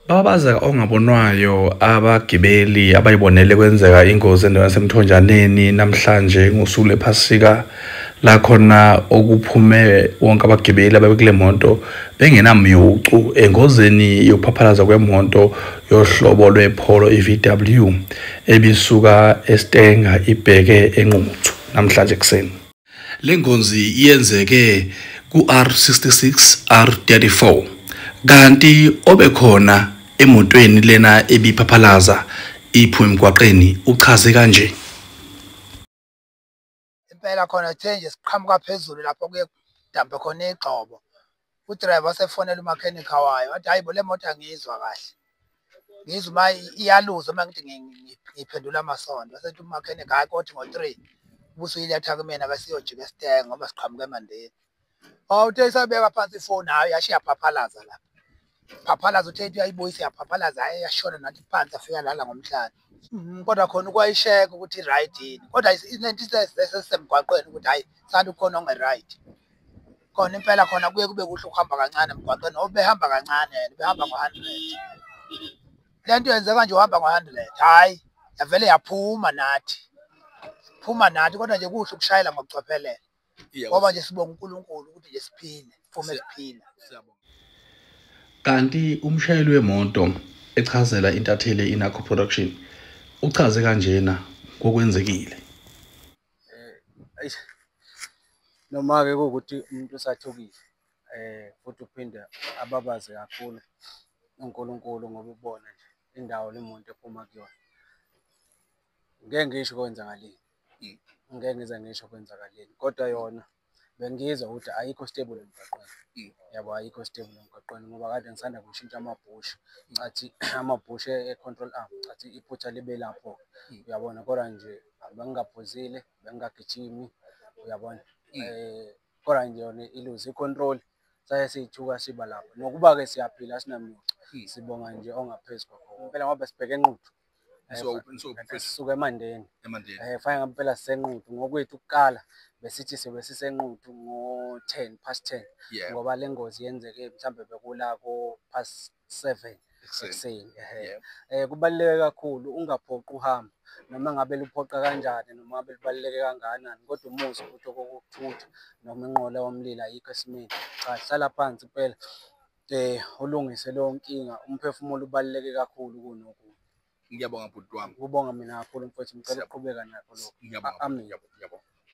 Babazeka ongabonwayo abagibeli abayibonele kwenzeka ingozi endaweni yasemthonjaneni namhlanje ngosuku lephasika la khona okuphume wonke abagibeli ababekule moto bengenamyucu engozini yokuphaphalaza kwemoto yohlobo lwePolo iVW ebisuka eStenga ibheke eNquthu namhlanje kuseni. Le ngozi iyenzeke ku-R66 R34 kanti obekhona emotweni lena ebiphaphalaza iphume emgwaqeni uchaze kanje. Impela khona kuthe nje siqhamuka phezulu lapho kuye kudambe khona igxobo. Udriver wasefonela umakhenikha wayo wathi hayi bo le moto angiyizwa kahle. Ngizwa uma iyaluza uma ngithi ngiphendula amasondo. Wasethi umakhenikha hayi kodwa ngo3 ubusuyiletha kumina besiyojika eStenga ngoba siqhamuka eMandeni. Uthe isabeka phansi ifoni hayi yashiya phaphalaza lapha. Phaphalaza uthe uyayibuyisa yaphaphalaza hayi yashona nathi phansi afika lala ngomhlanje. Kodwa khona ukwayisheka ukuthi right yini. Kodwa lento isesemgwaqweni ukuthi hayi santi ukhona onge-right. Khona impela khona kuye kube kuhle ukuhamba kancane emgwaqweni ngoba behamba kancane behamba ngo100. Lento yenzeka nje uhamba ngo100 hayi yavele yaphuma nathi. Phuma nathi kodwa nje kuhle ukushayela ngokucophelela. Ngoba nje sibonga uNkulunkulu ukuthi nje siphile, uphume siphila. Kanti umshayeli wemoto echazela intatheli iNakho Production uchaze kanjena kokwenzekile. Noma-ke ukuthi umuntu usathukile futhi uphinda ababaze kakhulu uNkulunkulu ngoba ubona nje indawo le muntu ephuma kuyona. Ngeke ngisho kwenzakaleni. Ngeke ngize ngisho kwenzakaleni kodwa yona bengizwa ukuthi ayikho stable emgwaqweni. Yabo ayikho stable emgwaqweni ngoba kade ngisanda kushintsha amabhusha. Ngathi amabhusha econtrol arm ngathi iphutha libe lapho. Uyabona kodwa nje bengingaphuzile bengingagijimi uyabona. Kodwa nje yona iluze icontrol saye sithuka siba lapho. Nokuba ke siyaphila sinamnyucu. Sibonga nje ongaphezulu kwakho. Impela ngoba sibheke eNquthu. Sisuka eMandeni. Fana ngempela siseNquthu ngokwethu ukuqala besithi siseNquthu ngo10:10 ngoba le ngozi yenzeke mhlambe bekula ko7:30 ekuseni. Kubaluleke kakhulu ungaphoqi uhamba noma ngabe luphoqa kanjani noma ngabe libaluleke kangakanani kodwa umuzi ukuthi okokuthutha noma inqola yomlilo ayikho esimeni. Cha hlala phansi impela ulungise leyo nkinga. Umphefumulo ubaluleke kakhulu kunokunye. Ngiyabonga bhuti wami. Kubonga mina kakhulu mfowethu ngicela uqhubeka nakho lokho. Amen.